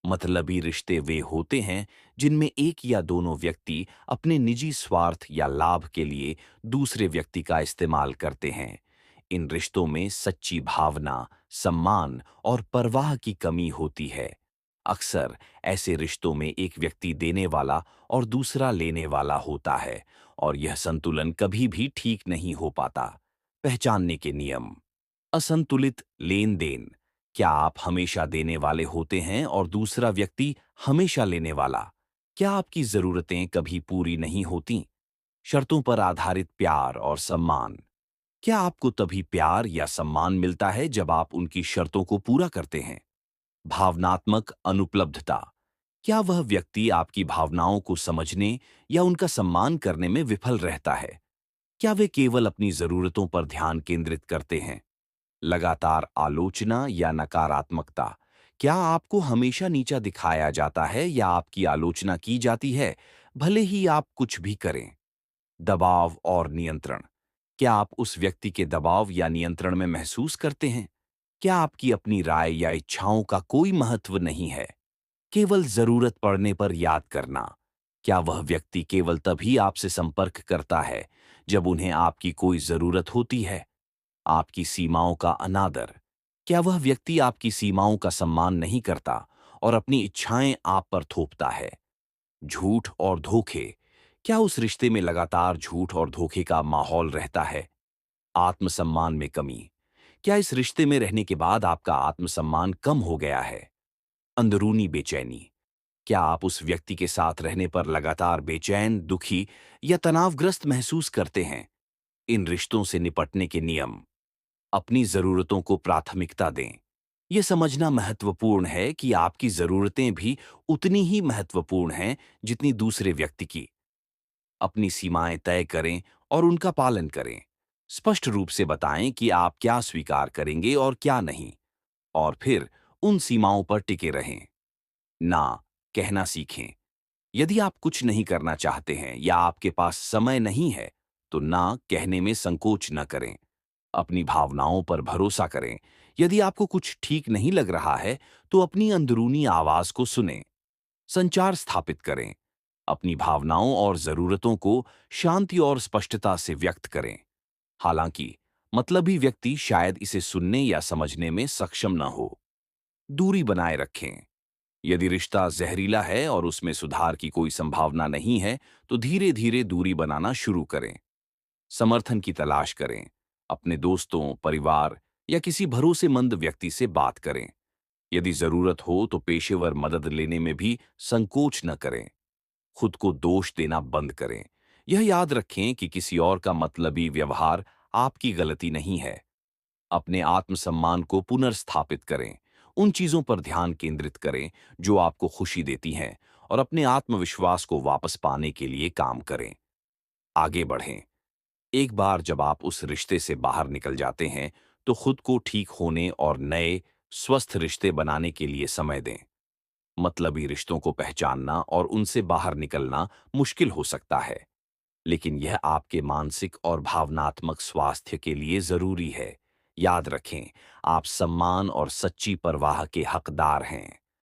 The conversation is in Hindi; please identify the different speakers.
Speaker 1: मतलबी रिश्ते वे होते हैं जिनमें एक या दोनों व्यक्ति अपने निजी स्वार्थ या लाभ के लिए दूसरे व्यक्ति का इस्तेमाल करते हैं। इन रिश्तों में सच्ची भावना, सम्मान और परवाह की कमी होती है। अक्सर ऐसे रिश्तों में एक व्यक्ति देने वाला और दूसरा लेने वाला होता है और यह संतुलन कभी भी ठीक नहीं हो पाता। पहचानने के नियम। असंतुलित लेन देन। क्या आप हमेशा देने वाले होते हैं और दूसरा व्यक्ति हमेशा लेने वाला? क्या आपकी जरूरतें कभी पूरी नहीं होती? शर्तों पर आधारित प्यार और सम्मान। क्या आपको तभी प्यार या सम्मान मिलता है जब आप उनकी शर्तों को पूरा करते हैं? भावनात्मक अनुपलब्धता। क्या वह व्यक्ति आपकी भावनाओं को समझने या उनका सम्मान करने में विफल रहता है? क्या वे केवल अपनी जरूरतों पर ध्यान केंद्रित करते हैं? लगातार आलोचना या नकारात्मकता। क्या आपको हमेशा नीचा दिखाया जाता है या आपकी आलोचना की जाती है, भले ही आप कुछ भी करें? दबाव और नियंत्रण। क्या आप उस व्यक्ति के दबाव या नियंत्रण में महसूस करते हैं? क्या आपकी अपनी राय या इच्छाओं का कोई महत्व नहीं है? केवल जरूरत पड़ने पर याद करना। क्या वह व्यक्ति केवल तभी आपसे संपर्क करता है जब उन्हें आपकी कोई जरूरत होती है? आपकी सीमाओं का अनादर। क्या वह व्यक्ति आपकी सीमाओं का सम्मान नहीं करता और अपनी इच्छाएं आप पर थोपता है? झूठ और धोखे। क्या उस रिश्ते में लगातार झूठ और धोखे का माहौल रहता है? आत्मसम्मान में कमी। क्या इस रिश्ते में रहने के बाद आपका आत्मसम्मान कम हो गया है? अंदरूनी बेचैनी। क्या आप उस व्यक्ति के साथ रहने पर लगातार बेचैन, दुखी या तनावग्रस्त महसूस करते हैं? इन रिश्तों से निपटने के नियम। अपनी जरूरतों को प्राथमिकता दें। यह समझना महत्वपूर्ण है कि आपकी जरूरतें भी उतनी ही महत्वपूर्ण हैं जितनी दूसरे व्यक्ति की। अपनी सीमाएं तय करें और उनका पालन करें। स्पष्ट रूप से बताएं कि आप क्या स्वीकार करेंगे और क्या नहीं, और फिर उन सीमाओं पर टिके रहें। ना कहना सीखें। यदि आप कुछ नहीं करना चाहते हैं या आपके पास समय नहीं है, तो ना कहने में संकोच न करें। अपनी भावनाओं पर भरोसा करें। यदि आपको कुछ ठीक नहीं लग रहा है, तो अपनी अंदरूनी आवाज को सुनें। संचार स्थापित करें। अपनी भावनाओं और जरूरतों को शांति और स्पष्टता से व्यक्त करें। हालांकि मतलबी व्यक्ति शायद इसे सुनने या समझने में सक्षम न हो। दूरी बनाए रखें। यदि रिश्ता जहरीला है और उसमें सुधार की कोई संभावना नहीं है, तो धीरे धीरे दूरी बनाना शुरू करें। समर्थन की तलाश करें। अपने दोस्तों, परिवार या किसी भरोसेमंद व्यक्ति से बात करें। यदि जरूरत हो तो पेशेवर मदद लेने में भी संकोच न करें। खुद को दोष देना बंद करें। यह याद रखें कि किसी और का मतलबी व्यवहार आपकी गलती नहीं है। अपने आत्मसम्मान को पुनर्स्थापित करें। उन चीजों पर ध्यान केंद्रित करें जो आपको खुशी देती हैं और अपने आत्मविश्वास को वापस पाने के लिए काम करें। आगे बढ़ें। एक बार जब आप उस रिश्ते से बाहर निकल जाते हैं, तो खुद को ठीक होने और नए, स्वस्थ रिश्ते बनाने के लिए समय दें। मतलबी रिश्तों को पहचानना और उनसे बाहर निकलना मुश्किल हो सकता है, लेकिन यह आपके मानसिक और भावनात्मक स्वास्थ्य के लिए जरूरी है। याद रखें, आप सम्मान और सच्ची परवाह के हकदार हैं।